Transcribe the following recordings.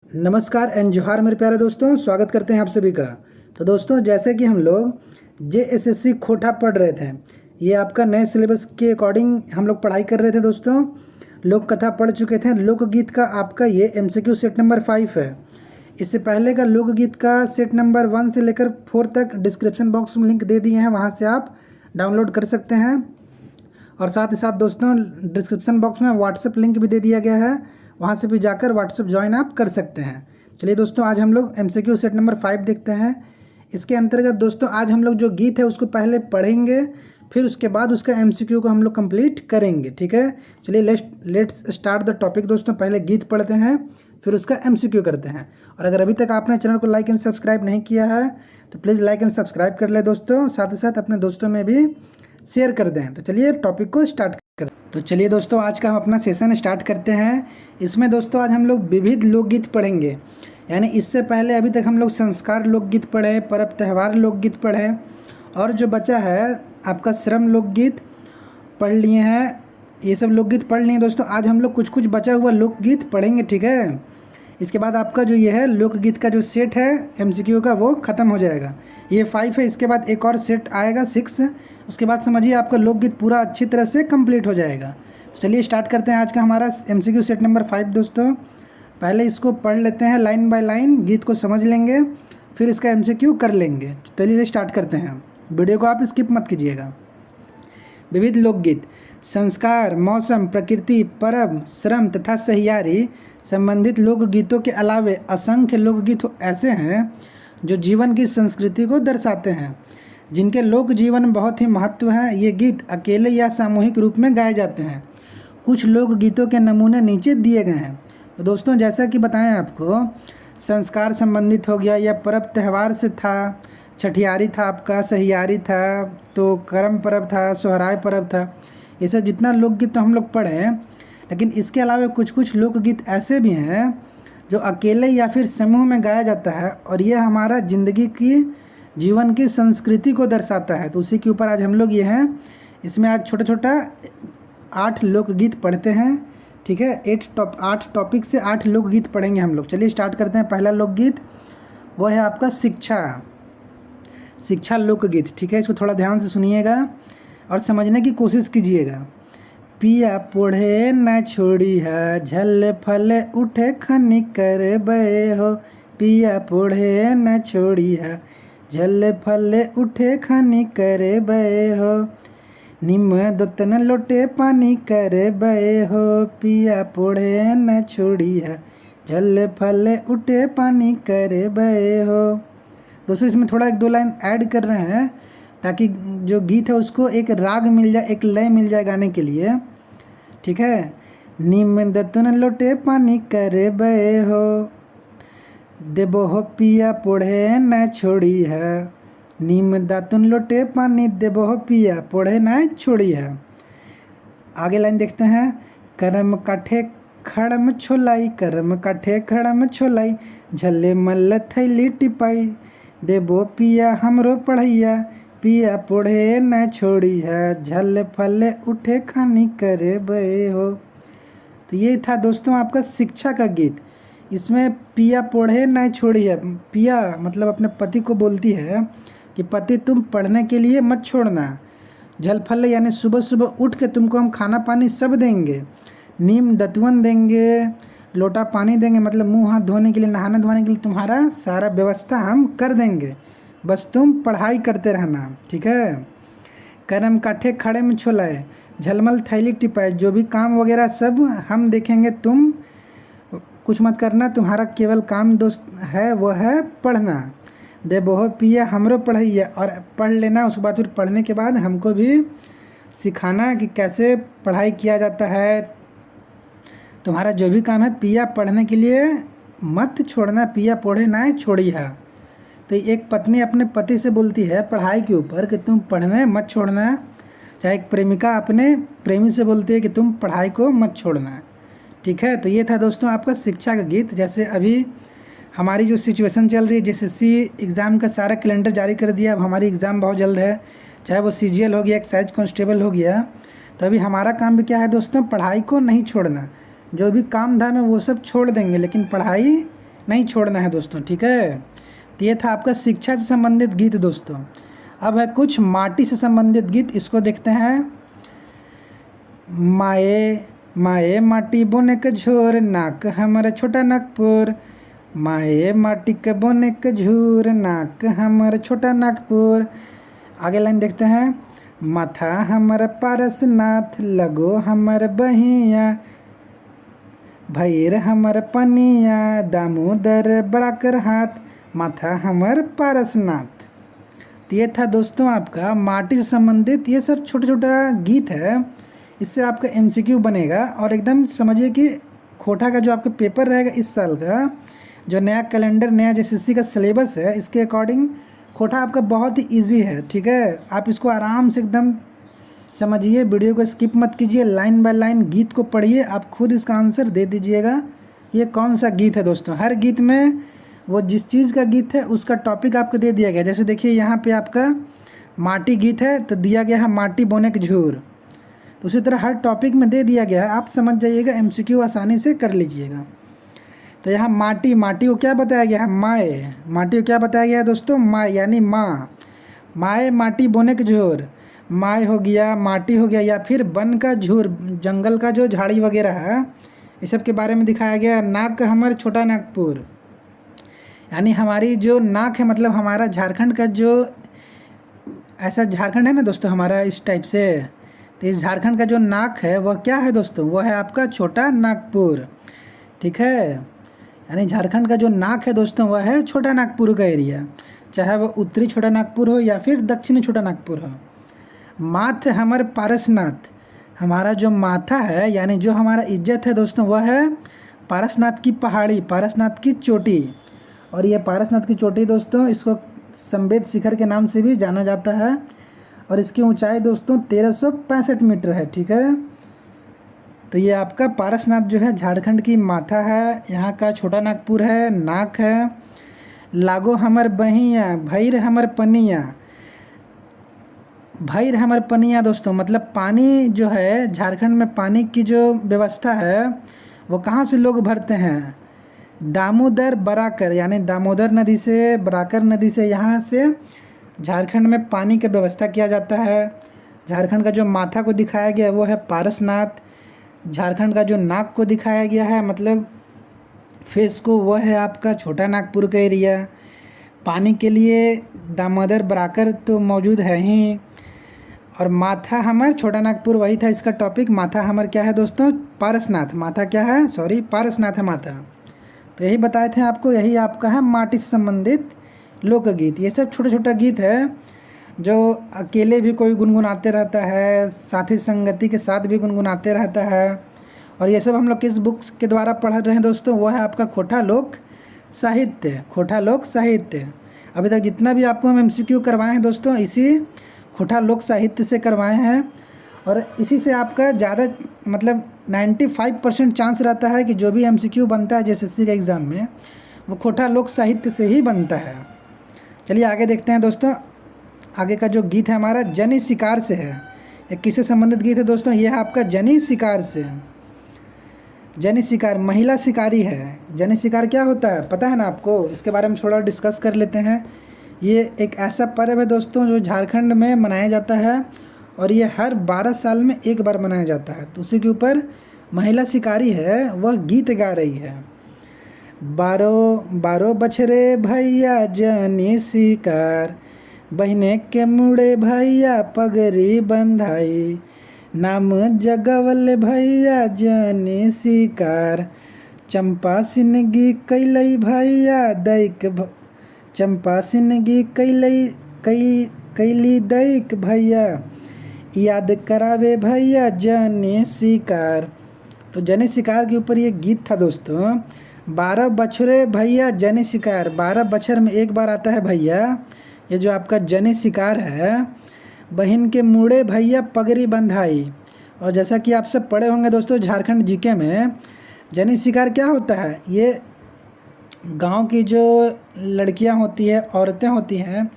नमस्कार एंड जोहार मेरे प्यारे दोस्तों, स्वागत करते हैं आप सभी का। तो दोस्तों, जैसे कि हम लोग जेएसएससी खोटा पढ़ रहे थे, ये आपका नए सिलेबस के अकॉर्डिंग हम लोग पढ़ाई कर रहे थे दोस्तों। लोक कथा पढ़ चुके थे। लोकगीत का आपका ये एमसीक्यू सेट नंबर 5 है। इससे पहले का लोकगीत का सेट नंबर 1 से लेकर 4 तक डिस्क्रिप्शन बॉक्स में लिंक दे दिए हैं, वहाँ से आप डाउनलोड कर सकते हैं। और साथ ही साथ दोस्तों, डिस्क्रिप्शन बॉक्स में व्हाट्सएप लिंक भी दे दिया गया है, वहाँ से भी जाकर व्हाट्सएप ज्वाइन आप कर सकते हैं। चलिए दोस्तों, आज हम लोग एमसीक्यू सेट नंबर 5 देखते हैं। इसके अंतर्गत दोस्तों आज हम लोग जो गीत है उसको पहले पढ़ेंगे, फिर उसके बाद उसका एमसीक्यू को हम लोग कंप्लीट करेंगे। ठीक है, चलिए लेट्स स्टार्ट द टॉपिक दोस्तों। पहले गीत पढ़ते हैं, फिर उसका एमसीक्यू करते हैं। और अगर अभी तक आपने चैनल को लाइक एंड सब्सक्राइब नहीं किया है तो प्लीज़ लाइक एंड सब्सक्राइब कर ले दोस्तों। साथ ही साथ अपने दोस्तों में भी शेयर कर दें। तो चलिए टॉपिक को स्टार्ट करते हैं। तो चलिए दोस्तों, आज का हम अपना सेशन स्टार्ट करते हैं। इसमें दोस्तों आज हम लोग विविध लोकगीत पढ़ेंगे। यानी इससे पहले अभी तक हम लोग संस्कार लोकगीत पढ़े, पर्व त्यौहार लोकगीत पढ़े, और जो बचा है आपका श्रम लोकगीत पढ़ लिए हैं। ये सब लोकगीत पढ़ लिए दोस्तों। आज हम लोग कुछ कुछ बचा हुआ लोकगीत पढ़ेंगे। ठीक है, इसके बाद आपका जो ये है लोकगीत का जो सेट है एमसीक्यू का, वो ख़त्म हो जाएगा। ये 5 है, इसके बाद एक और सेट आएगा 6। उसके बाद समझिए आपका लोकगीत पूरा अच्छी तरह से कंप्लीट हो जाएगा। तो चलिए स्टार्ट करते हैं आज का हमारा एमसीक्यू सेट नंबर 5 दोस्तों। पहले इसको पढ़ लेते हैं लाइन बाय लाइन, गीत को समझ लेंगे, फिर इसका एमसीक्यू कर लेंगे। चलिए स्टार्ट करते हैं। वीडियो को आप स्किप मत कीजिएगा। विविध लोकगीत संस्कार, मौसम, प्रकृति, पर्व, श्रम तथा सहियारी संबंधित लोकगीतों के अलावे असंख्य लोकगीत ऐसे हैं जो जीवन की संस्कृति को दर्शाते हैं, जिनके लोक जीवन में बहुत ही महत्व है। ये गीत अकेले या सामूहिक रूप में गाए जाते हैं। कुछ लोकगीतों के नमूने नीचे दिए गए हैं। तो दोस्तों, जैसा कि बताएं आपको, संस्कार संबंधित हो गया, या पर्व त्यौहार से था, छठियारी था आपका, सहियारी था, तो करम पर्व था, सोहराय पर्व था। ये सब जितना लोकगीत तो हम लोग पढ़े, लेकिन इसके अलावा कुछ कुछ लोकगीत ऐसे भी हैं जो अकेले या फिर समूह में गाया जाता है, और ये हमारा ज़िंदगी की, जीवन की संस्कृति को दर्शाता है। तो उसी के ऊपर आज हम लोग ये हैं। इसमें आज छोटा छोटा 8 लोकगीत पढ़ते हैं। ठीक है, 8 टॉपिक से 8 लोकगीत पढ़ेंगे हम लोग। चलिए स्टार्ट करते हैं। पहला लोकगीत वो है आपका शिक्षा लोकगीत। ठीक है, इसको थोड़ा ध्यान से सुनिएगा और समझने की कोशिश कीजिएगा। पिया पढ़े न छोड़ी है, झल फल उठे खनी कर बे हो। पिया पढ़े न छोड़ी है, झल फल उठे खनी कर बे हो। निम दोतन लोटे पानी कर बे हो। पिया पढ़े न छोड़ी है, झल फल उठे पानी कर बे हो। दोस्तों, इसमें थोड़ा 1-2 लाइन ऐड कर रहे हैं ताकि जो गीत है उसको एक राग मिल जाए, एक लय मिल जाए गाने के लिए। ठीक है, निम दतुन लोटे पानी कर बे हो। देबो हो पिया पढ़े न छोड़ी है। निम दातुन लोटे पानी देबो हो पिया पढ़े न छोड़ी है। आगे लाइन देखते हैं। करम काठे खड़म छोलाई, करम काठे खड़म छोलाई, झल्ले मल्ल थैली टिपाई, देबो पिया हमरो पढ़ैया। पिया पढ़े न छोड़ी है, झल फल उठे खानी करे बे हो। तो ये था दोस्तों आपका शिक्षा का गीत। इसमें पिया पढ़े न छोड़ी है, पिया मतलब अपने पति को बोलती है कि पति तुम पढ़ने के लिए मत छोड़ना। झल फल यानी सुबह सुबह उठ के तुमको हम खाना पानी सब देंगे। नीम दतवन देंगे, लोटा पानी देंगे, मतलब मुंह हाथ धोने के लिए, नहाने धोने के लिए तुम्हारा सारा व्यवस्था हम कर देंगे, बस तुम पढ़ाई करते रहना। ठीक है। करम काठे खड़े में छोलाए, झलमल थैली टिपाए, जो भी काम वगैरह सब हम देखेंगे, तुम कुछ मत करना, तुम्हारा केवल काम दोस्त है वो है पढ़ना। दे बहु पिया हमरो पढ़ैया, और पढ़ लेना। उसके बाद फिर पढ़ने के बाद हमको भी सिखाना कि कैसे पढ़ाई किया जाता है। तुम्हारा जो भी काम है पिया पढ़ने के लिए मत छोड़ना, पिया पढ़े ना छोड़ी है। तो एक पत्नी अपने पति से बोलती है पढ़ाई के ऊपर कि तुम पढ़ने मत छोड़ना। चाहे एक प्रेमिका अपने प्रेमी से बोलती है कि तुम पढ़ाई को मत छोड़ना। ठीक है, तो ये था दोस्तों आपका शिक्षा का गीत। जैसे अभी हमारी जो सिचुएशन चल रही है, जेएसएससी एग्ज़ाम का सारा कैलेंडर जारी कर दिया। अब हमारी एग्ज़ाम बहुत जल्द है, चाहे वो सीजीएल हो गया, एक्साइज कांस्टेबल हो गया। तो अभी हमारा काम भी क्या है दोस्तों, पढ़ाई को नहीं छोड़ना। जो भी काम धाम है वो सब छोड़ देंगे, लेकिन पढ़ाई नहीं छोड़ना है दोस्तों, ठीक है। तो ये था आपका शिक्षा से संबंधित गीत दोस्तों। अब है कुछ माटी से संबंधित गीत, इसको देखते हैं। माए माए माटी बोने के झोर, नाक हमारा छोटा नागपुर। माए माटी के बोने के झूर, नाक हमारा छोटा नागपुर। आगे लाइन देखते हैं। माथा हमारा पारसनाथ, लगो हमारा बहिया। भैर हमर पनिया, दामोदर बराकर हाथ। माथा हमर पारसनाथ। तो ये था दोस्तों आपका माटी से संबंधित ये सब छोटा छोटा गीत है। इससे आपका एमसीक्यू बनेगा और एकदम समझिए कि खोटा का जो आपका पेपर रहेगा इस साल का, जो नया कैलेंडर नया एसएससी का सिलेबस है, इसके अकॉर्डिंग खोटा आपका बहुत ही इजी है, ठीक है। आप इसको आराम से एकदम समझिए, वीडियो को स्किप मत कीजिए, लाइन बाय लाइन गीत को पढ़िए, आप खुद इसका आंसर दे दीजिएगा ये कौन सा गीत है दोस्तों। हर गीत में वो जिस चीज़ का गीत है उसका टॉपिक आपको दे दिया गया। जैसे देखिए यहाँ पे आपका माटी गीत है तो दिया गया है माटी बोने के झूर। तो उसी तरह हर टॉपिक में दे दिया गया है, आप समझ जाइएगा, एमसीक्यू आसानी से कर लीजिएगा। तो यहाँ माटी, माटी को क्या बताया गया है? माए। माटी को क्या बताया गया है दोस्तों? माए यानी माँ। माए माटी बोने के झूर, माए हो गया, माटी हो गया, या फिर वन का झूर, जंगल का जो झाड़ी वगैरह है, इस सब के बारे में दिखाया गया। नाक हमारे छोटा नागपुर, यानी हमारी जो नाक है, मतलब हमारा झारखंड का जो ऐसा झारखंड है ना दोस्तों हमारा इस टाइप से, तो इस झारखंड का जो नाक है वह क्या है दोस्तों? वह है आपका छोटा नागपुर, ठीक है। यानी झारखंड का जो नाक है दोस्तों वह है छोटा नागपुर का एरिया, चाहे वह उत्तरी छोटा नागपुर हो या फिर दक्षिणी छोटा नागपुर हो। माथ हमारे पारसनाथ, हमारा जो माथा है यानी जो हमारा इज्जत है दोस्तों वह है पारसनाथ की पहाड़ी, पारसनाथ की चोटी। और ये पारसनाथ की चोटी दोस्तों, इसको संवेद शिखर के नाम से भी जाना जाता है और इसकी ऊंचाई दोस्तों 1365 मीटर है, ठीक है। तो ये आपका पारसनाथ जो है झारखंड की माथा है, यहाँ का छोटा नागपुर है, नाक है। लागो हमर बहिया, भैर हमर पनिया। भैर हमर पनिया दोस्तों मतलब पानी जो है, झारखंड में पानी की जो व्यवस्था है वो कहाँ से लोग भरते हैं? दामोदर बराकर, यानी दामोदर नदी से, बराकर नदी से, यहाँ से झारखंड में पानी की व्यवस्था किया जाता है। झारखंड का जो माथा को दिखाया गया है वो है पारसनाथ। झारखंड का जो नाक को दिखाया गया है मतलब फेस को, वह है आपका छोटा नागपुर का एरिया। पानी के लिए दामोदर बराकर तो मौजूद है ही, और माथा हमर छोटा नागपुर, वही था इसका टॉपिक। माथा हमर क्या है दोस्तों? पारसनाथ। माथा क्या है? सॉरी, पारसनाथ है माथा। तो यही बताए थे आपको, यही आपका है माटी से संबंधित लोकगीत। ये सब छोटा छोटा गीत है जो अकेले भी कोई गुनगुनाते रहता है, साथी संगति के साथ भी गुनगुनाते रहता है। और ये सब हम लोग किस बुक्स के द्वारा पढ़ रहे हैं दोस्तों? वो है आपका खोटा लोक साहित्य, खोटा लोक साहित्य। अभी तक जितना भी आपको हम एमसीक्यू करवाए हैं दोस्तों, इसी खोटा लोक साहित्य से करवाए हैं। और इसी से आपका ज़्यादा मतलब 95% चांस रहता है कि जो भी एमसीक्यू बनता है जेएसएससी के एग्ज़ाम में, वो खोटा लोक साहित्य से ही बनता है। चलिए आगे देखते हैं दोस्तों। आगे का जो गीत है हमारा जनी शिकार से है। ये किससे संबंधित गीत है दोस्तों? ये है आपका जनी शिकार से। जनी शिकार महिला शिकारी है। जनी शिकार क्या होता है पता है ना आपको? इसके बारे में थोड़ा डिस्कस कर लेते हैं। ये एक ऐसा पर्व है दोस्तों जो झारखंड में मनाया जाता है और ये हर 12 साल में एक बार मनाया जाता है। तो उसी के ऊपर महिला शिकारी है, वह गीत गा रही है। बारो बारो बछरे भैया जनी शिकार, बहने के मुड़े भैया पगड़ी बंधाई। नाम जगवल भैया जनी शिकार, चंपा सिनगी कैलई भैया दैक। चंपा सिनगी कैली दैक भैया, याद करावे भैया जनी शिकार। तो जनी शिकार के ऊपर ये गीत था दोस्तों। 12 बछरे भैया जनी शिकार, 12 बछर में एक बार आता है भैया ये जो आपका जनी शिकार है। बहन के मुड़े भैया पगड़ी बंधाई। और जैसा कि आप सब पढ़े होंगे दोस्तों झारखंड जीके में, जनी शिकार क्या होता है? ये गांव की जो लड़कियां होती है, औरतें होती हैं,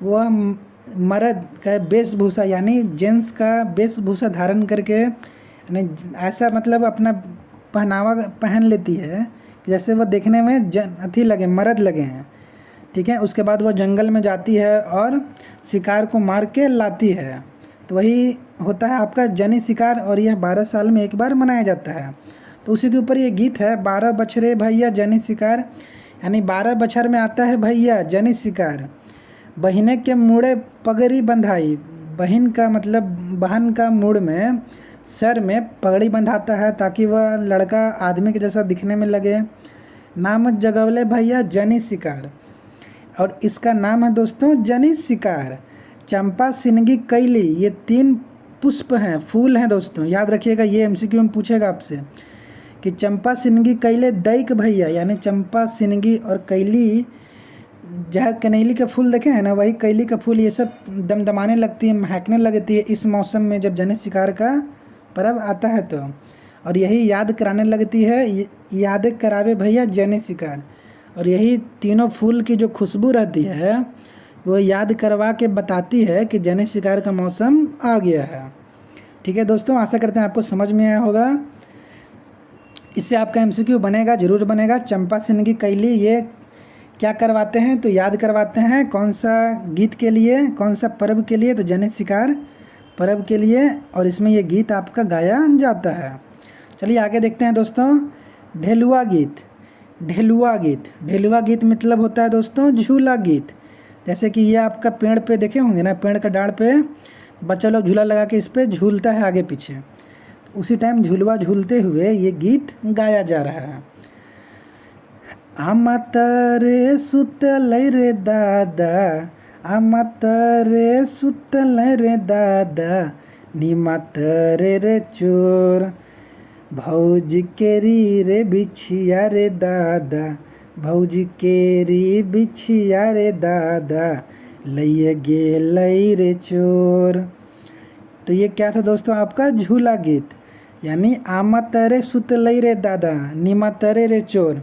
वह मर्द का वेशभूषा यानी जेंट्स का वेशभूषा धारण करके यानी ऐसा मतलब अपना पहनावा पहन लेती है जैसे वो देखने में अथी लगे, मर्द लगे हैं, ठीक है। उसके बाद वो जंगल में जाती है और शिकार को मार के लाती है, तो वही होता है आपका जनी शिकार, और यह 12 साल में एक बार मनाया जाता है। तो उसी के ऊपर ये गीत है, 12 बछड़े भैया जनी शिकार, यानी 12 बछर में आता है भैया जनी शिकार, बहिने के मुड़े पगड़ी बंधाई। बहन का मतलब बहन का मुड़ में, सर में पगड़ी बंधाता है ताकि वह लड़का आदमी के जैसा दिखने में लगे। नाम जगवले भैया जनी शिकार, और इसका नाम है दोस्तों जनी शिकार। चंपा सिनगी कैली, ये 3 पुष्प हैं, फूल हैं दोस्तों, याद रखिएगा, ये एमसीक्यू में पूछेगा आपसे कि चंपा सिनगी कैले दैक भैया, यानी चंपा सिनगी और कैली, जहाँ कनैली का फूल देखे हैं ना, वही कैली का फूल, ये सब दमदमाने लगती है, महकने लगती है इस मौसम में जब जनी शिकार का पर्व आता है तो, और यही याद कराने लगती है, याद करावे भैया जनी शिकार। और यही तीनों फूल की जो खुशबू रहती है वो याद करवा के बताती है कि जनी शिकार का मौसम आ गया है। ठीक है दोस्तों, आशा करते हैं आपको समझ में आया होगा। इससे आपका एमसीक्यू बनेगा, ज़रूर बनेगा। चंपा सिनगी कैली ये क्या करवाते हैं, तो याद करवाते हैं कौन सा गीत के लिए, कौन सा पर्व के लिए, तो जनी शिकार पर्व के लिए, और इसमें ये गीत आपका गाया जाता है। चलिए आगे देखते हैं दोस्तों, ढेलुआ गीत। ढेलुआ गीत, ढेलुआ गीत मतलब होता है दोस्तों झूला गीत। जैसे कि ये आपका पेड़ पे देखे होंगे ना, पेड़ का डाढ़ पे बच्चा लोग झूला लगा के इस पर झूलता है आगे पीछे, तो उसी टाइम झूलवा झूलते हुए ये गीत गाया जा रहा है। आमा तरे सुतल रे दादा, आमा तरे सुतल रे दादा, नीमा तरे रे चोर, भौजी केरी रे बिछिया रे दादा, भौजी केरी बिछिया रे दादा, लइए गे लई रे चोर। तो ये क्या था दोस्तों आपका झूला गीत, यानी आमा तरे सुत लई रे दादा, नीमा तरे रे चोर।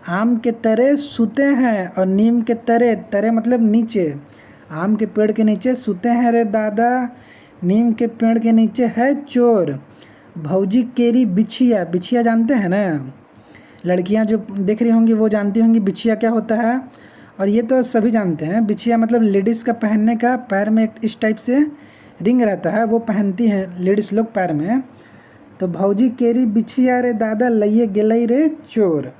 आम के तरे सुते हैं और नीम के तरे, तरे मतलब नीचे, आम के पेड़ के नीचे सुते हैं रे दादा, नीम के पेड़ के नीचे है चोर। भौजी केरी बिछिया, बिछिया जानते हैं ना, लड़कियां जो देख रही होंगी वो जानती होंगी बिछिया क्या होता है, और ये तो सभी जानते हैं। बिछिया मतलब लेडीज़ का पहनने का, पैर में एक इस टाइप से रिंग रहता है, वो पहनती हैं लेडीज़ लोग पैर में। तो भौजी केरी बिछिया रे दादा, लइए गेलई रे चोर,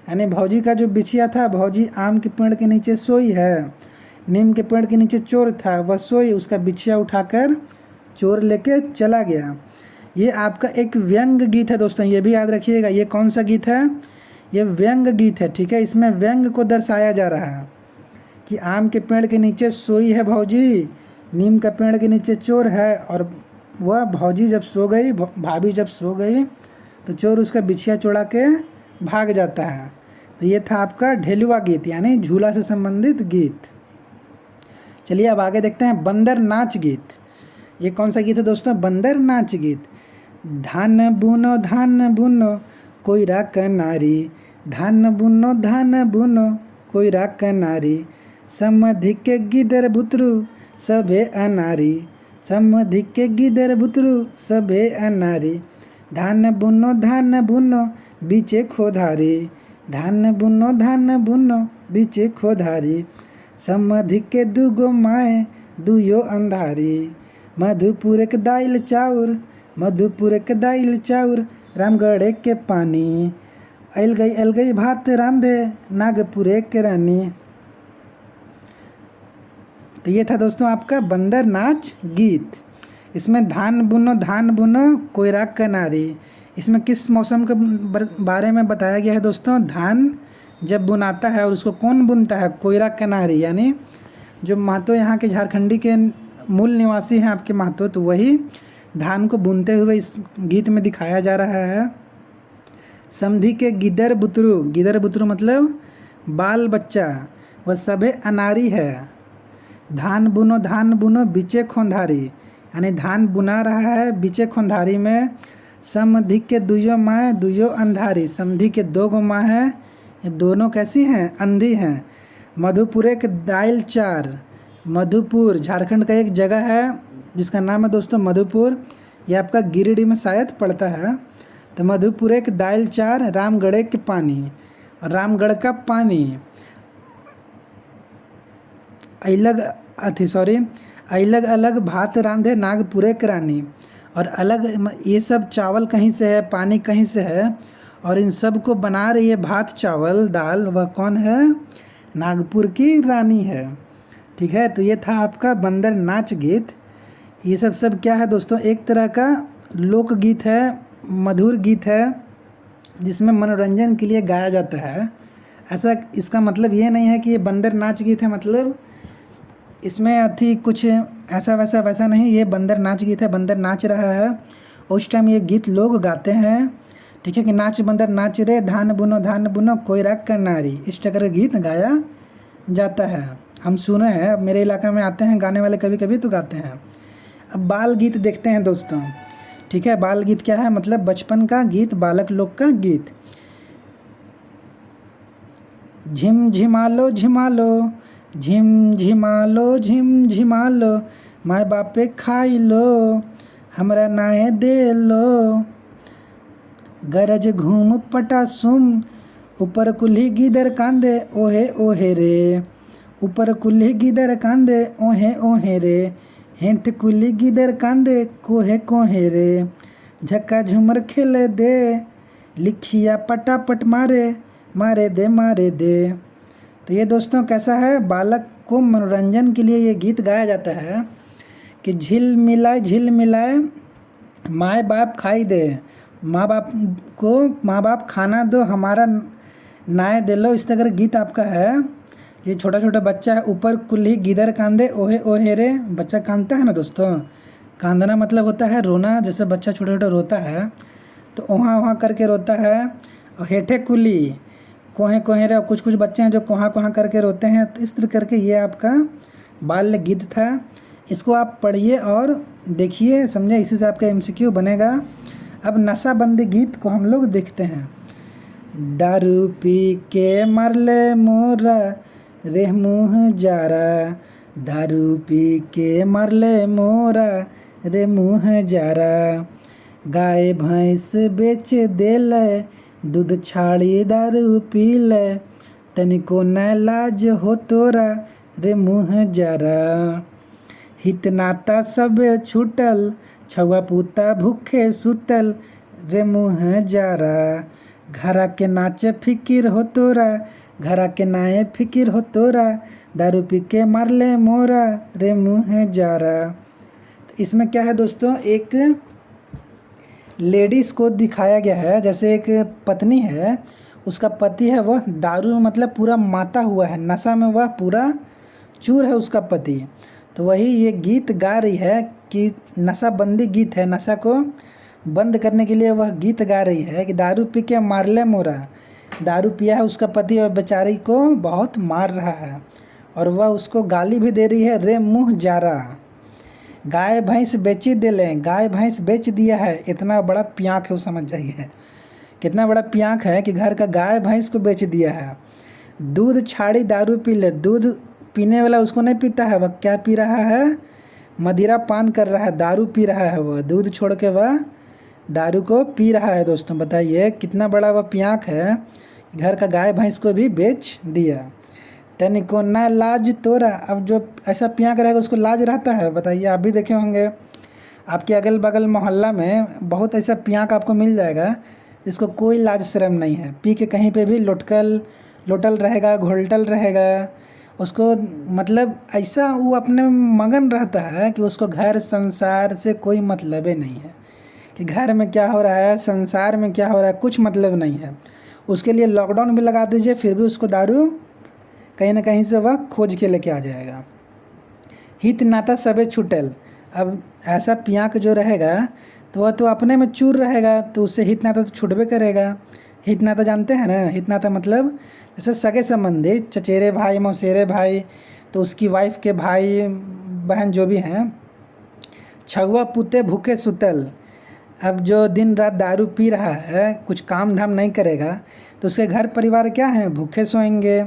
यानी भौजी का जो बिछिया था, भौजी आम के पेड़ के नीचे सोई है, नीम के पेड़ के नीचे चोर था, वह सोई, उसका बिछिया उठाकर चोर लेके चला गया। ये आपका एक व्यंग गीत है दोस्तों, ये भी याद रखिएगा। ये कौन सा गीत है, ये व्यंग गीत है, ठीक है। इसमें व्यंग को दर्शाया जा रहा है कि आम के पेड़ के नीचे सोई है भौजी, नीम का पेड़ के नीचे चोर है, और वह भौजी जब सो गई, भाभी जब सो गई, तो चोर उसका बिछिया चुरा के भाग जाता है। तो ये था आपका ढेलुआ गीत, यानी झूला से संबंधित गीत। चलिए अब आगे देखते हैं बंदर नाच गीत। ये कौन सा गीत है दोस्तों, बंदर नाच गीत। धान बुनो कोयरा कनारी, धान बुनो कोयरा कनारी, समधि के गिदर बुतरू सबे अनारी, समधि के गिदर बुतरू सबे अनारी, धान बुनो बीचे खोधारी, धान बुनो बीचे खोधारी, समधि के दुगो माए दुयो अंधारी, मधुपुर के दाइल चाउर, मधुपुर के दाइल चाउर, रामगढ़ के पानी, अल गई भात रांधे नागपुरे के रानी। तो ये था दोस्तों आपका बंदर नाच गीत। इसमें धान बुनो कोयरा कनारी, इसमें किस मौसम के बारे में बताया गया है दोस्तों, धान जब बुनाता है, और उसको कौन बुनता है, कोयरा कनारी, यानी जो महतो यहाँ के झारखंडी के मूल निवासी हैं आपके महतो, तो वही धान को बुनते हुए इस गीत में दिखाया जा रहा है। समधि के गिदर बुतरू मतलब बाल बच्चा, वह सभे अनारी है। धान बुनो बीचे खोंधारी, यानी धान बुना रहा है बीचे खोंधारी में। समधि के दुयो माँ दुयो अंधारी, समधि के 2 गो माँ हैं, ये दोनों कैसी हैं, अंधी हैं। मधुपुरे के दाइल चार, मधुपुर झारखंड का एक जगह है जिसका नाम है दोस्तों मधुपुर, ये आपका गिरिडीह में शायद पड़ता है। तो मधुपुरे के दाइल चार, रामगढ़े के पानी, रामगढ़ का पानी, अलग अलग अलग भात रांधे नागपुरे के रानी। और अलग ये सब चावल कहीं से है, पानी कहीं से है, और इन सब को बना रही है भात चावल दाल, वह कौन है? नागपुर की रानी है। ठीक है, तो ये था आपका बंदर नाच गीत। ये सब क्या है दोस्तों? एक तरह का लोकगीत है, मधुर गीत है, जिसमें मनोरंजन के लिए गाया जाता है। ऐसा इसका मतलब ये नहीं है कि ये बंदर नाच गीत है, मतलब इसमें अथी कुछ ऐसा वैसा नहीं। ये बंदर नाच गीत है, बंदर नाच रहा है, उस टाइम ये गीत लोग गाते हैं। ठीक है, कि नाच बंदर नाच रे, धान बुनो कोई राग का नारी, इस तरह का गीत गाया जाता है। हम सुने हैं, मेरे इलाका में आते हैं गाने वाले कभी कभी तो गाते हैं। अब बाल गीत देखते हैं दोस्तों। ठीक है, बाल गीत क्या है? मतलब बचपन का गीत, बालक लोग का गीत। झिम झिमालो झिमालो, झिम झिमालो, माय बापे खाई लो, हमरा नाए दे लो, गरज घूम पटासुम, ऊपर कुल्ही गिदर कांदे ओहे ओहे रे, ऊपर कुल्ही गिदर कांदे ओहे ओहे रे, हेंठ कुल्ही गिदर कांदे कोहे कोहे रे, झक्का झूमर खेले दे, लिखिया पटापट मारे दे। तो ये दोस्तों कैसा है? बालक को मनोरंजन के लिए ये गीत गाया जाता है कि झिल मिलाए माँ बाप खाई दे, माँ बाप खाना दो, हमारा नाय दे लो, इस तरह का गीत आपका है। ये छोटा बच्चा है, ऊपर कुल्ही गिदर कांदे ओहे ओहे रे, बच्चा कांदता है ना दोस्तों। कांदना मतलब होता है रोना, जैसे बच्चा छोटा रोता है तो वहाँ करके रोता है। और हेठे कुली कोहे कोहे रे, कुछ बच्चे हैं जो कोहा करके रोते हैं। तो इस तरह करके ये आपका बाल्य गीत था। इसको आप पढ़िए और देखिए, समझे, इसी से आपका MCQ बनेगा। अब नशाबंदी गीत को हम लोग देखते हैं। दारू पी के मरले मोरा रे मुँह जारा, दारू पी के मरले मोरा रे मुँह जारा, गाय भैंस बेच देले, दूध छाड़ी दारू पीले, तनिको न लाज हो तोरा रे मुँह जारा, हित नाता सब छूटल, छुआ पूता भूखे सुतल रे मुँह जारा, घरा के नाचे फिकिर हो तोरा, घरा के नाए फिकिर हो तोरा, दारू पी के मारले मोरा रे मुँह जारा। तो इसमें क्या है दोस्तों? एक लेडीज़ को दिखाया गया है, जैसे एक पत्नी है, उसका पति है, वह दारू मतलब पूरा माता हुआ है, नशा में वह पूरा चूर है उसका पति। तो वही ये गीत गा रही है कि नशाबंदी गीत है, नशा को बंद करने के लिए वह गीत गा रही है कि दारू पी के मारले मोरा। दारू पिया है उसका पति और बेचारी को बहुत मार रहा है, और वह उसको गाली भी दे रही है, रे मुँह जारा, गाय भैंस बेची देले, गाय भैंस बेच दिया है। इतना बड़ा पियांक है, वो समझ जाइए कितना बड़ा पियांक है कि घर का गाय भैंस को बेच दिया है। दूध छाड़ी दारू पी ले, दूध पीने वाला उसको नहीं पीता है, वह क्या पी रहा है? मदिरा पान कर रहा है, दारू पी रहा है, वह दूध छोड़ के वह दारू को पी रहा है। दोस्तों बताइए कितना बड़ा वह पियांक है, घर का गाय भैंस को भी बेच दिया। तनिको ना लाज तोरा, अब जो ऐसा पियांक रहेगा उसको लाज रहता है? बताइए, आप भी देखे होंगे, आपके अगल बगल मोहल्ला में बहुत ऐसा पियांक आपको मिल जाएगा जिसको कोई लाज शर्म नहीं है, पी के कहीं पे भी लोटल रहेगा, घोलटल रहेगा, उसको मतलब ऐसा वो अपने मगन रहता है कि उसको घर संसार से कोई मतलब ही नहीं है, कि घर में क्या हो रहा है, संसार में क्या हो रहा है, कुछ मतलब नहीं है। उसके लिए लॉकडाउन भी लगा दीजिए, फिर भी उसको दारू कहीं ना कहीं से वह खोज के लेके आ जाएगा। हित नाता सबे छूटल, अब ऐसा पियांक जो रहेगा तो वह तो अपने में चूर रहेगा, तो उससे हित नाता तो छूटबे करेगा। हित नाता जानते हैं ना? हित नाता मतलब जैसे सगे संबंधी, चचेरे भाई मौसेरे भाई, तो उसकी वाइफ के भाई बहन जो भी हैं। छुआ पुते भूखे सुतल, अब जो दिन रात दारू पी रहा है, कुछ काम धाम नहीं करेगा, तो उसके घर परिवार क्या है? भूखे सोएंगे।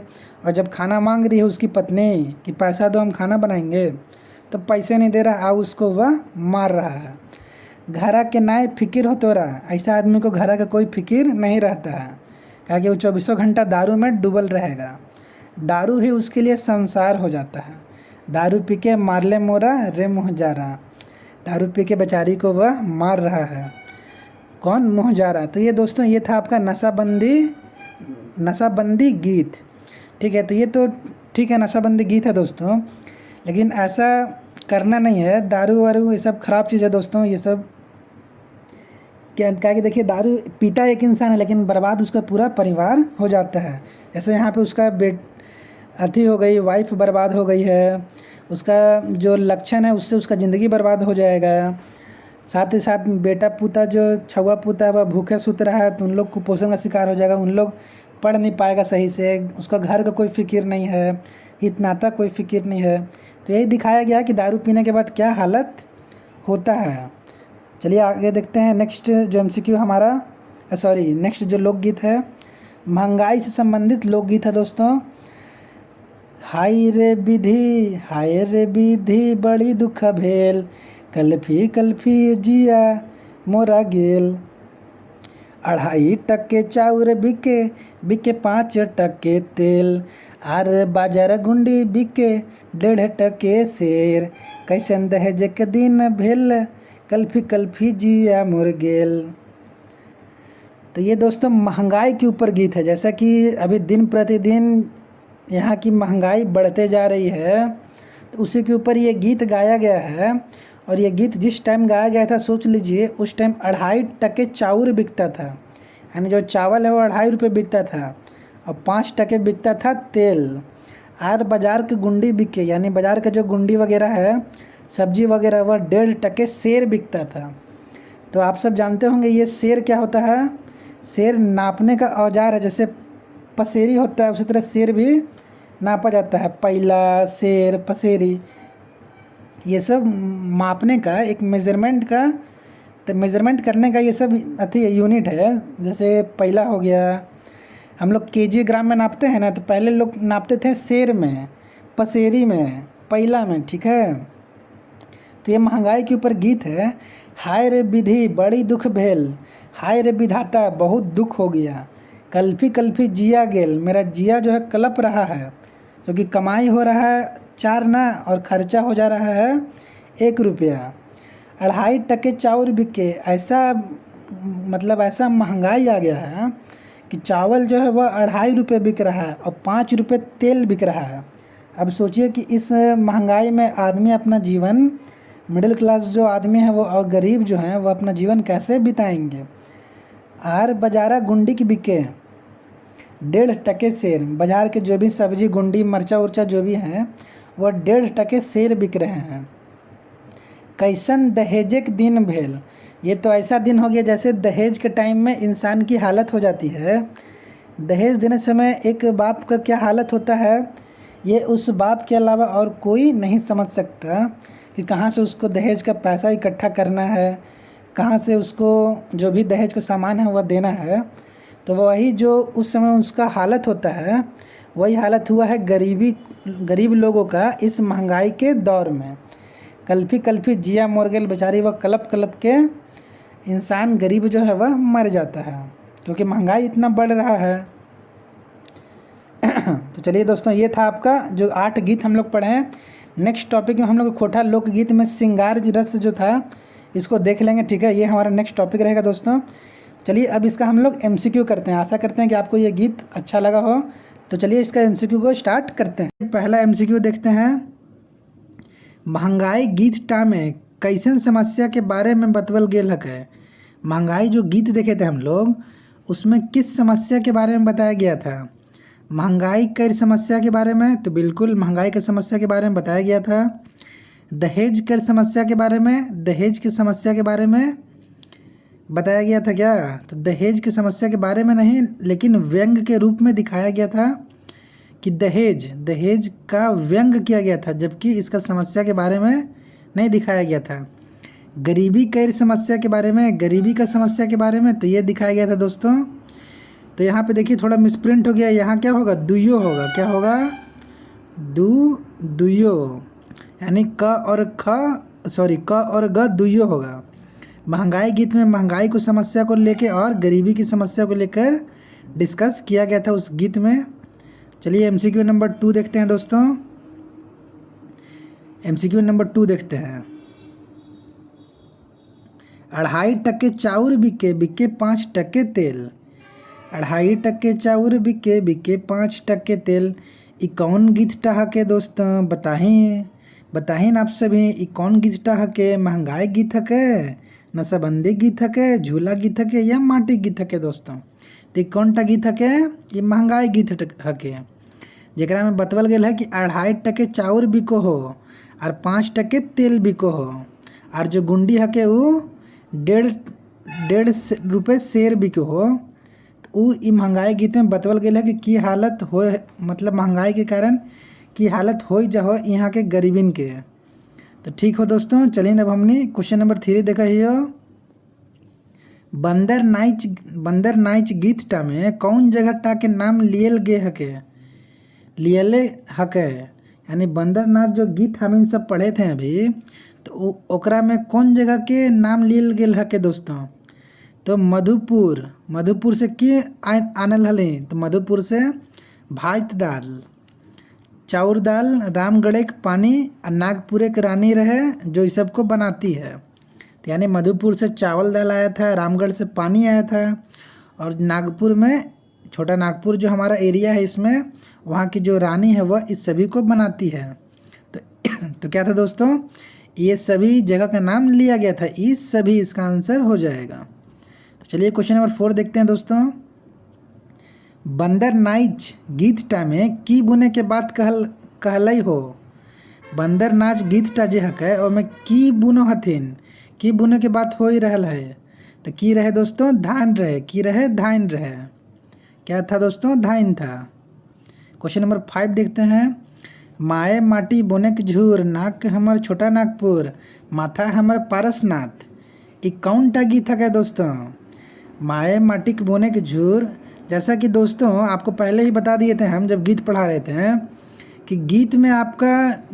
और जब खाना मांग रही है उसकी पत्नी कि पैसा दो हम खाना बनाएंगे, तो पैसे नहीं दे रहा, अब उसको वह मार रहा है। घरा के नाय फिकिर हो तोरा, ऐसा आदमी को घरा का कोई फिकिर नहीं रहता है, क्या कि वो 24 घंटा दारू में डूबल रहेगा। दारू ही उसके लिए संसार हो जाता है। दारू पी के मार ले मोरा रे मुँह जा रहा, दारू पी के बेचारी को वह मार रहा है। कौन? मुँह जा रहा। तो ये दोस्तों ये था आपका नशाबंदी गीत। ठीक है, तो ये तो ठीक है, नशाबंदी गीत है दोस्तों, लेकिन ऐसा करना नहीं है। दारू वारू ये सब ख़राब चीज़ है दोस्तों। ये सब क्या कि देखिए, दारू पीता एक इंसान है लेकिन बर्बाद उसका पूरा परिवार हो जाता है। जैसे यहाँ पे उसका अथी हो गई, वाइफ बर्बाद हो गई है, उसका जो लक्षण है उससे उसका ज़िंदगी बर्बाद हो जाएगा। साथ ही साथ बेटा पोता जो छुआ पोता है वह भूखे सूत रहा है तो उन लोग कुपोषण का शिकार हो जाएगा। उन लोग पढ़ नहीं पाएगा सही से, उसका घर का कोई फिक्र नहीं है, हित नाता कोई फिक्र नहीं है। तो यही दिखाया गया है कि दारू पीने के बाद क्या हालत होता है। चलिए आगे देखते हैं। नेक्स्ट जो MCQ हमारा नेक्स्ट जो लोकगीत है, महंगाई से संबंधित लोकगीत है दोस्तों। हाय रे विधि बड़ी दुख भेल, कल्फी जिया मोरा गेल। 2.5 टके चाउर बिके 5 टके तेल, आर बाजार गुंडी बिके 1.5 टके शेर। कैसन दहेज के दिन भेल, कल्फी जिया मोर गेल। तो ये दोस्तों महंगाई के ऊपर गीत है। जैसा कि अभी दिन प्रतिदिन यहाँ की महंगाई बढ़ते जा रही है, तो उसी के ऊपर ये गीत गाया गया है। और ये गीत जिस टाइम गाया गया था, सोच लीजिए उस टाइम 2.5 टके चाउर बिकता था, यानी जो चावल है वो 2.5 रुपये बिकता था, और 5 टके बिकता था तेल। आज बाज़ार के गुंडी बिके, यानी बाज़ार का जो गुंडी वगैरह है, सब्जी वगैरह, वह 1.5 टके शेर बिकता था। तो आप सब जानते होंगे ये शेर क्या होता है। शेर नापने का औजार है। जैसे पसेरी होता है उसी तरह शेर भी नापा जाता है। पैला, शेर, पसेरी, ये सब मापने का एक मेज़रमेंट करने का ये सब अथी यूनिट है। जैसे पैला हो गया, हम लोग केजी ग्राम में नापते हैं ना, तो पहले लोग नापते थे शेर में, पसेरी में, पैला में। ठीक है, तो ये महंगाई के ऊपर गीत है। हाय रे विधि बड़ी दुख भेल, हाय रे विधाता बहुत दुख हो गया। कल्फी जिया गेल, मेरा जिया जो है कलप रहा है, क्योंकि कमाई हो रहा है 4 ना और खर्चा हो जा रहा है 1 रुपया। 2.5 टके चाउर बिके, ऐसा मतलब ऐसा महंगाई आ गया है कि चावल जो है वह 2.5 रुपये बिक रहा है और 5 रुपये तेल बिक रहा है। अब सोचिए कि इस महंगाई में आदमी अपना जीवन, मिडिल क्लास जो आदमी है वो और गरीब जो हैं वो अपना जीवन कैसे बिताएंगे। आर बाजारा गुंडी की बिके 1.5 टके शेर, बाज़ार के जो भी सब्जी गुंडी मरचा उर्चा जो भी हैं वह 1.5 टके शेर बिक रहे हैं। कैसन दहेजक दिन भेल, ये तो ऐसा दिन हो गया जैसे दहेज के टाइम में इंसान की हालत हो जाती है। दहेज देने समय एक बाप का क्या हालत होता है, ये उस बाप के अलावा और कोई नहीं समझ सकता कि कहाँ से उसको दहेज का पैसा इकट्ठा करना है, कहाँ से उसको जो भी दहेज का सामान है वह देना है। तो वही जो उस समय उसका हालत होता है, वही हालत हुआ है गरीब लोगों का इस महंगाई के दौर में। कल्फी जिया मोर गेल, बेचारी वह कलप के इंसान गरीब जो है वह मर जाता है, क्योंकि महंगाई इतना बढ़ रहा है। तो चलिए दोस्तों, ये था आपका जो 8 गीत हम लोग पढ़े हैं। नेक्स्ट टॉपिक में हम लोग खोटा लोकगीत में श्रृंगार रस जो था इसको देख लेंगे। ठीक है, ये हमारा नेक्स्ट टॉपिक रहेगा दोस्तों। चलिए अब इसका हम लोग MCQ करते हैं। आशा करते हैं कि आपको ये गीत अच्छा लगा हो। तो चलिए इसका MCQ को स्टार्ट करते हैं। पहला MCQ देखते हैं। महंगाई गीत टा में कैसन समस्या के बारे में बतवल गेल है। महंगाई जो गीत देखे थे हम लोग, उसमें किस समस्या के बारे में बताया गया था। महंगाई की समस्या के बारे में, तो बिल्कुल महंगाई की समस्या के बारे में बताया गया था। दहेज की समस्या के बारे में, दहेज की समस्या के बारे में बताया गया था क्या। तो दहेज की समस्या के बारे में नहीं, लेकिन व्यंग के रूप में दिखाया गया था कि दहेज का व्यंग किया गया था, जबकि इसका समस्या के बारे में नहीं दिखाया गया था। गरीबी की समस्या के बारे में, गरीबी का समस्या के बारे में तो ये दिखाया गया था दोस्तों। तो यहाँ पे देखिए थोड़ा मिसप्रिंट हो गया, यहाँ क्या होगा, दुयो होगा। क्या होगा, दुयो, यानी क और ग दुयो होगा। महंगाई गीत में महंगाई को समस्या को लेकर और गरीबी की समस्या को लेकर डिस्कस किया गया था उस गीत में। चलिए MCQ नंबर 2 देखते हैं दोस्तों। MCQ नंबर 2 देखते हैं। 2.5% चाउर बिके बिके 5% तेल। 2.5% चाउर बिके बिके 5% तेल। ई कौन गीत टहके दोस्तों बताही आप सभी, ई कौन गीत टहके? महंगाई गीत हके, नशाबंदी गीत हके, झूला गीत हके या माटी गीत हके दोस्तों? तो कौन टा गीत हके? ये महंगाई गीत हके, जरा में बतवल गया है कि 2.5% चाउर बिको हो और 5% तेल बिको हो, और जो गुंडी हके वो 1.5 रुपये शेर बिको हो। तो वो ई महंगाई गीत में बतवल गया है कि हालत हो, मतलब महंगाई के कारण की हालत हो जाओ यहाँ के गरीबिन के। तो ठीक हो दोस्तों, चलिए अब हमने क्वेश्चन नंबर 3 देखा ही हो। बंदर नाइच गीत टा में कौन जगह टा के नाम लियल गे हके? लियले हके यानी बंदर नाच जो गीत हम इन सब पढ़े थे अभी, तो ओकरा में कौन जगह के नाम लियल गेल हके दोस्तों? तो मधुपुर से के आनल हले? तो मधुपुर से भात दाल, चाउर दाल, रामगढ़ के पानी और नागपुर के रानी रहे जो इस सबको बनाती है। तो यानी मधुपुर से चावल दाल आया था, रामगढ़ से पानी आया था, और नागपुर में, छोटा नागपुर जो हमारा एरिया है इसमें, वहाँ की जो रानी है वह इस सभी को बनाती है। तो क्या था दोस्तों? ये सभी जगह का नाम लिया गया था, इस सभी इसका आंसर हो जाएगा। तो चलिए क्वेश्चन नंबर 4 देखते हैं दोस्तों। बंदर नाच गीत टा में की बुने के बाद कहलई हो? बंदर नाच गीत टा जे हकै और में की बुनो हथिन, की बुने के बात हो ही रहल है। तो की रहे दोस्तों? धान रहे। की रहे? धान रहे। क्या था दोस्तों? धान था। क्वेश्चन नंबर 5 देखते हैं। माए माटी बोने के झूर, नाक हमर छोटा नागपुर, माथा हमर पारसनाथ। ई कौन टा गीत है दोस्तों? माए माटी के बोने के झूर, जैसा कि दोस्तों आपको पहले ही बता दिए थे हम जब गीत पढ़ा रहे थे कि गीत में आपका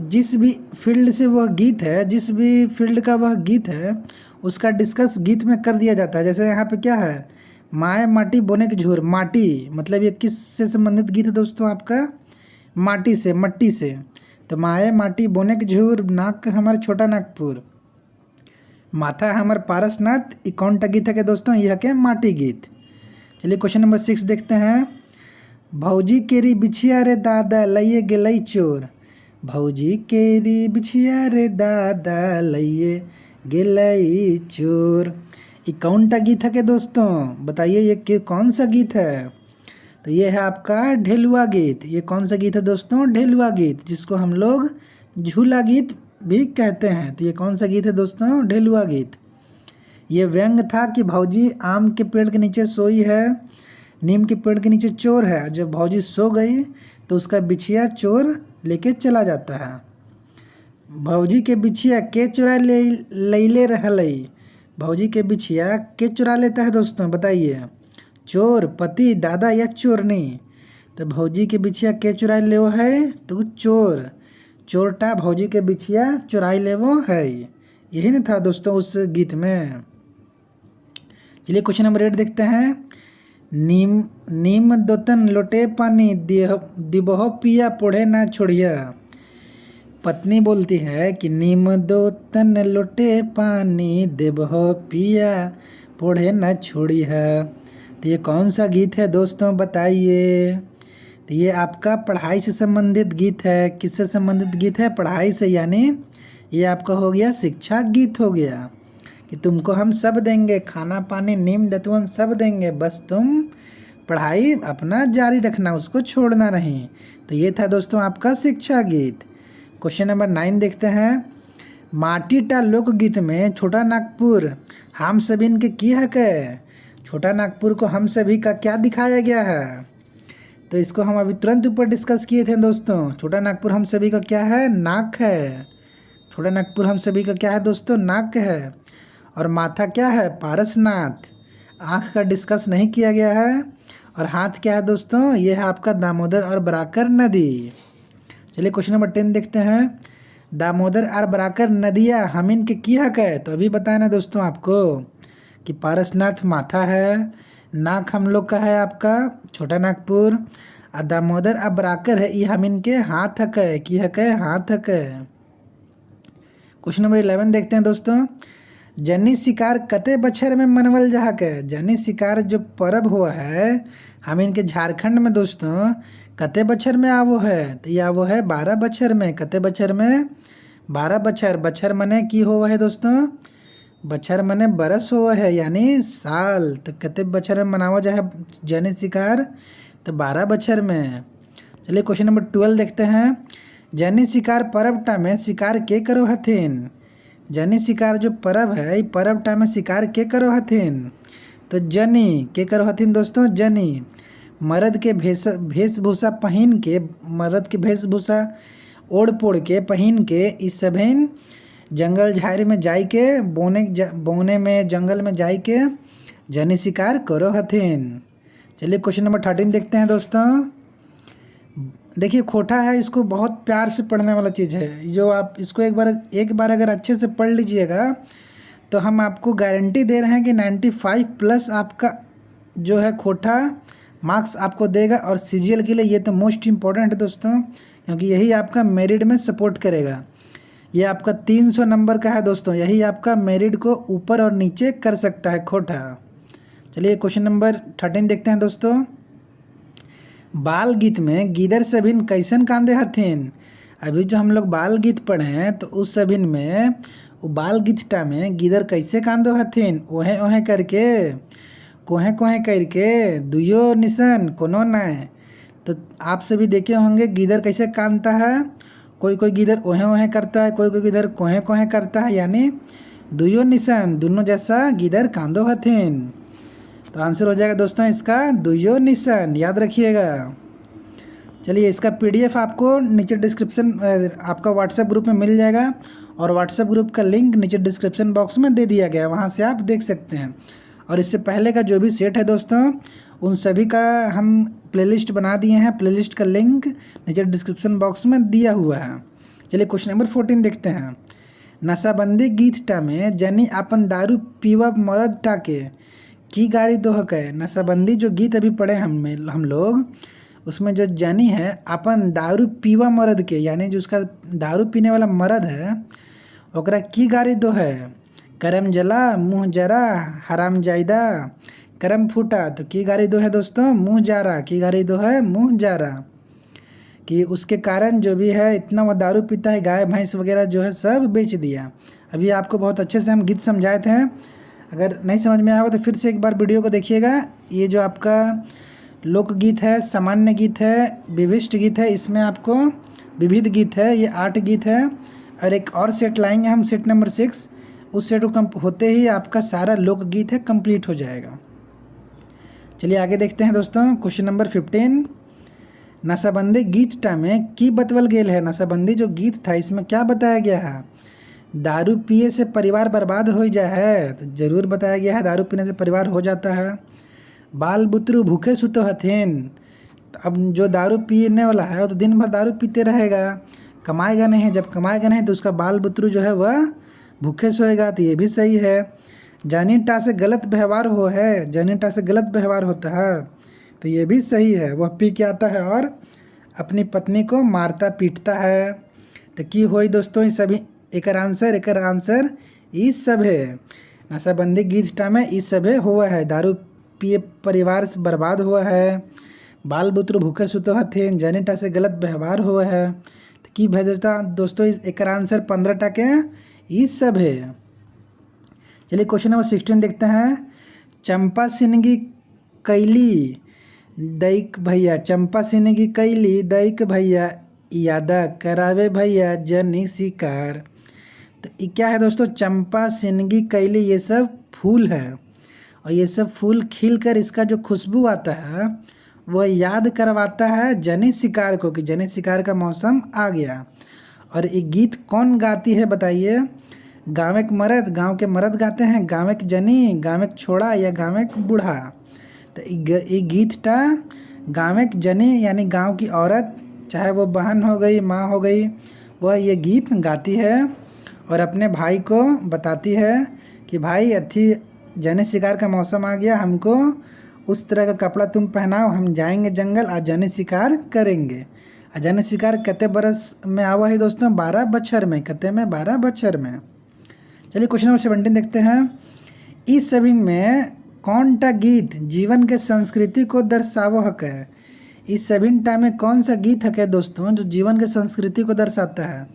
जिस भी फील्ड से वह गीत है, जिस भी फील्ड का वह गीत है, उसका डिस्कस गीत में कर दिया जाता है। जैसे यहाँ पे क्या है? माए माटी बोने के झूर, माटी मतलब ये किस से संबंधित गीत है दोस्तों? आपका माटी से, मट्टी से। तो माए माटी बोने के झूर, नाक हमारे छोटा नागपुर, माथा हमार पारसनाथ। ई कौन टा गीत है के दोस्तों? यह के माटी गीत। चलिए क्वेश्चन नंबर 6 देखते हैं। भौजी केरी बिछिया रे दादा लइए गेलई चोर। भौजी केरी बिछिया रे दादा लइए गेलई चोर। ये कौन टा गीत है के दोस्तों? बताइए ये कौन सा गीत है? तो ये है आपका ढेलुआ गीत। ये कौन सा गीत है दोस्तों? ढेलुआ गीत, जिसको हम लोग झूला गीत भी कहते हैं। तो ये कौन सा गीत है दोस्तों? ढेलुआ गीत। ये व्यंग था कि भौजी आम के पेड़ के नीचे सोई है, नीम के पेड़ के नीचे चोर है। जब भौजी सो गई तो उसका बिछिया चोर लेके चला जाता है। भौजी के बिछिया के चुरा ले रहलई। भौजी के बिछिया के चुरा लेता है दोस्तों? बताइए, चोर, पति, दादा या चोरनी? तो भौजी के बिछिया के चुरा ले वो है? तो चोर, चोरटा भौजी के बिछिया चुराई ले वो है। यही ना था दोस्तों उस गीत में। चलिए क्वेश्चन नंबर 8 देखते हैं। नीम दोतन लोटे पानी, दिबहो पिया पोढ़े ना छोड़िया। पत्नी बोलती है कि नीम दोतन लोटे पानी, देबहो पिया पोढ़े ना छोड़िया। तो ये कौन सा गीत है दोस्तों? बताइए। तो ये आपका पढ़ाई से संबंधित गीत है। किससे संबंधित गीत है? पढ़ाई से, यानी ये आपका हो गया शिक्षा गीत हो गया कि तुमको हम सब देंगे, खाना पानी नीम दतवन सब देंगे, बस तुम पढ़ाई अपना जारी रखना, उसको छोड़ना नहीं। तो ये था दोस्तों आपका शिक्षा गीत। क्वेश्चन नंबर 9 देखते हैं। माटी टा लोकगीत में छोटा नागपुर हम सभी के की हक है? छोटा नागपुर को हम सभी का क्या दिखाया गया है? तो इसको हम अभी तुरंत ऊपर डिस्कस किए थे दोस्तों। छोटा नागपुर हम सभी का क्या है? नाक है। छोटा नागपुर हम सभी का क्या है दोस्तों? नाक है। और माथा क्या है? पारसनाथ। आँख का डिस्कस नहीं किया गया है। और हाथ क्या है दोस्तों? ये है आपका दामोदर और बराकर नदी। चलिए क्वेश्चन नंबर 10 देखते हैं। दामोदर और बराकर नदियाँ हमिन के की हक है? तो अभी बताया ना दोस्तों आपको कि पारसनाथ माथा है, नाक हम लोग का है आपका छोटा नागपुर। आ दामोदर अब बराकर है, ये हम इनके हाथ हक है, की हक है, हाथ हक है। क्वेश्चन नंबर 11 देखते हैं दोस्तों। जनी शिकार कते बछर में मनवल जहाक है। जनी शिकार जो पर्व हुआ है हम इनके झारखंड में दोस्तों कते बछर में आवो है, तो ये आवो है 12 बछर में। कते बछर में? 12 बछर। बछर मने की हुआ है दोस्तों? बछर मने बरस हुआ है यानी साल। तो कते बछर में मनावा जाए जनी शिकार? तो 12 बछर में। चलिए क्वेश्चन नंबर 12 देखते हैं। जनी शिकार पर्व टा में शिकार के करो हथिन। जनी शिकार जो पर्व है ये पर्व टा में शिकार के करो हथिन? तो जनी के करो हथिन दोस्तों? जनी मर्द के वेशभूषा पहन के, मर्द के वेशभूषा ओढ़ पोड़ के पहन के इस सभेन जंगल झाड़ी में जाई के बोने में जंगल में जाई के जनी शिकार करो हथिन। चलिए क्वेश्चन नंबर 13 देखते हैं दोस्तों। देखिए खोटा है, इसको बहुत प्यार से पढ़ने वाला चीज़ है। जो आप इसको एक बार अगर अच्छे से पढ़ लीजिएगा तो हम आपको गारंटी दे रहे हैं कि 95 प्लस आपका जो है खोटा मार्क्स आपको देगा। और सीजीएल के लिए ये तो मोस्ट इम्पॉर्टेंट है दोस्तों, क्योंकि यही आपका मेरिट में सपोर्ट करेगा। ये आपका 300 नंबर का है दोस्तों, यही आपका मेरिट को ऊपर और नीचे कर सकता है खोटा। चलिए क्वेश्चन नंबर 13 देखते हैं दोस्तों। बाल गीत में गीदर सभिन कैसन कांदे हथिन। अभी जो हम लोग बाल गीत पढ़े हैं तो उस सभिन में वो बाल गीतटा में गीदर कैसे कांदो हथिन? ओहे ओहे करके, कोहे कोहे करके, दुयो निशन कोनो नाय। तो आप सभी देखे होंगे गीदर कैसे कांदता है। कोई कोई गीदर ओहे ओहे करता है, कोई कोई गीदर कोहे कोहे करता है, यानी दुयो निशन दोनों जैसा गीदर कांदो हथिन। तो आंसर हो जाएगा दोस्तों इसका दुयो निशन, याद रखिएगा। चलिए इसका पीडीएफ आपको नीचे डिस्क्रिप्शन आपका व्हाट्सएप ग्रुप में मिल जाएगा, और व्हाट्सएप ग्रुप का लिंक नीचे डिस्क्रिप्शन बॉक्स में दे दिया गया है, वहाँ से आप देख सकते हैं। और इससे पहले का जो भी सेट है दोस्तों उन सभी का हम प्लेलिस्ट बना दिए हैं, प्लेलिस्ट का लिंक नीचे डिस्क्रिप्शन बॉक्स में दिया हुआ है। चलिए क्वेश्चन नंबर 14 देखते हैं। नशाबंदी गीत टा में जनी अपन दारू पीवा मरद टाके की गाड़ी दोहक है। नशाबंदी जो गीत अभी पढ़े हम लोग, उसमें जो जनी है अपन दारू पीवा मर्द के, यानी जो उसका दारू पीने वाला मर्द है ओकरा की गाड़ी दो है। करम जला मुँह जरा हराम जायदा करम फूटा। तो की गाड़ी दो है दोस्तों? मुँह जारा। की गाड़ी दो है? मुँह जारा। कि उसके कारण जो भी है इतना वो दारू पीता है, गाय भैंस वगैरह जो है सब बेच दिया। अभी आपको बहुत अच्छे से हम गीत समझाए थे, अगर नहीं समझ में आया हो तो फिर से एक बार वीडियो को देखिएगा। ये जो आपका लोकगीत है, सामान्य गीत है, विशिष्ट गीत है, इसमें आपको विविध गीत है, ये 8 गीत है। और एक और सेट लाएंगे हम, सेट नंबर 6। उस सेट को होते ही आपका सारा लोकगीत है कंप्लीट हो जाएगा। चलिए आगे देखते हैं दोस्तों। Question number 15। नशाबंदी गीत टा में की बतवल गेल है। नशाबंदी जो गीत था इसमें क्या बताया गया है? दारू पिए से परिवार बर्बाद हो जाए है, तो जरूर बताया गया है दारू पीने से परिवार हो जाता है। बाल बुतरू भूखे सुतो हथिन। तो अब जो दारू पीने वाला है वो तो दिन भर दारू पीते रहेगा, कमाएगा नहीं। जब कमाएगा नहीं तो उसका बाल बुतरू जो है वह भूखे सोएगा, तो ये भी सही है। जनीटा से गलत व्यवहार हो है, जनीटा से गलत व्यवहार होता है, तो ये भी सही है। वह पी के आता है और अपनी पत्नी को मारता पीटता है। तो की होई दोस्तों ये सभी एक आंसर ई सब है। नशाबंदी गीत टा में ई सब हुआ है। दारू पिए परिवार से बर्बाद हुआ है, बाल बुतरू भूखे सुतो हथिन, जनीटा से गलत व्यवहार हुआ है। तो की भेजता दोस्तों एक आंसर 15 टा के ई सब है। चलिए क्वेश्चन नंबर 16 देखते हैं। चंपा सिनगी कैली दैक भैया, चंपा सिनगी कैली दैक भैया यादा करावे भैया जनी शिकार। तो ये क्या है दोस्तों? चंपा सिनगी कैली ये सब फूल है, और ये सब फूल खिलकर इसका जो खुशबू आता है वह याद करवाता है जनी शिकार को कि जनी शिकार का मौसम आ गया। और ये गीत कौन गाती है बताइए? गाँव के मर्द गाते हैं, गाँव के जनी, गाँव के छोड़ा या गाँव के बूढ़ा। तो ये गीत टा गाँव के जनी यानी गांव की औरत, चाहे वो बहन हो गई, माँ हो गई, वह ये गीत गाती है और अपने भाई को बताती है कि भाई अथी जनी शिकार का मौसम आ गया, हमको उस तरह का कपड़ा तुम पहनाओ, हम जाएंगे जंगल आजाने शिकार करेंगे। आजाने शिकार कते बरस में आवा है दोस्तों? 12 बछर में। कते में? 12 बछर में। चलिए क्वेश्चन नंबर 17 देखते हैं। इस सभी में कौन टा गीत जीवन के संस्कृति को दर्शावो हक है? इस सभी टा में कौन सा गीत है दोस्तों जो जीवन के संस्कृति को दर्शाता है?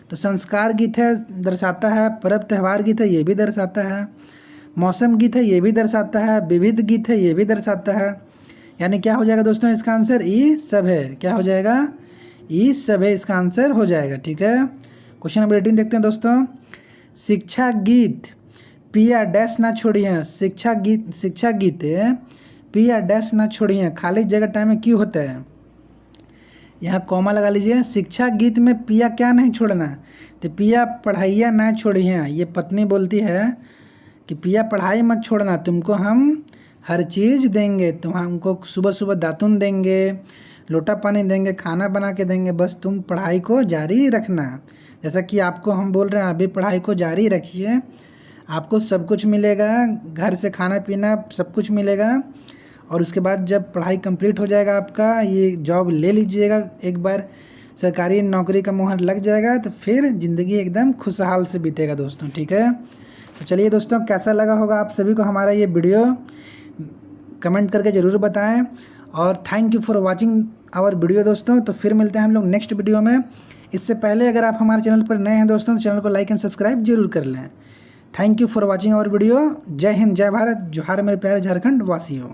तो संस्कार गीत है, दर्शाता है। पर्व त्यौहार गीत है, ये भी दर्शाता है। मौसम गीत है, ये भी दर्शाता है। विविध गीत है, ये भी दर्शाता है। यानी क्या हो जाएगा दोस्तों इसका आंसर? ई सब है। क्या हो जाएगा? ई सब है, इसका आंसर हो जाएगा। ठीक है, क्वेश्चन नंबर 18 देखते हैं दोस्तों। शिक्षा गीत पिया डैश ना छोड़िए। शिक्षा गीत पिया डैश ना छोड़िए खाली जगह टाइम में क्यों होता है? यहाँ कॉमा लगा लीजिए। शिक्षा गीत में पिया क्या नहीं छोड़ना? तो पिया पढ़ाइया ना छोड़िए। ये पत्नी बोलती है कि पिया पढ़ाई मत छोड़ना, तुमको हम हर चीज़ देंगे। तुम हमको सुबह सुबह दातुन देंगे, लोटा पानी देंगे, खाना बना के देंगे, बस तुम पढ़ाई को जारी रखना। जैसा कि आपको हम बोल रहे हैं, अभी पढ़ाई को जारी रखिए, आपको सब कुछ मिलेगा, घर से खाना पीना सब कुछ मिलेगा। और उसके बाद जब पढ़ाई कंप्लीट हो जाएगा आपका, ये जॉब ले लीजिएगा, एक बार सरकारी नौकरी का मुहर लग जाएगा तो फिर ज़िंदगी एकदम खुशहाल से बीतेगा दोस्तों। ठीक है, तो चलिए दोस्तों, कैसा लगा होगा आप सभी को हमारा ये वीडियो? कमेंट करके ज़रूर बताएं। और thank you for watching our video दोस्तों। तो फिर मिलते हैं हम लोग नेक्स्ट वीडियो में। इससे पहले अगर आप हमारे चैनल पर नए हैं दोस्तों तो चैनल को लाइक एंड सब्सक्राइब जरूर कर लें। Thank you for watching our video. जय हिंद, जय भारत, जोहार मेरे प्यारे झारखंड वासियों।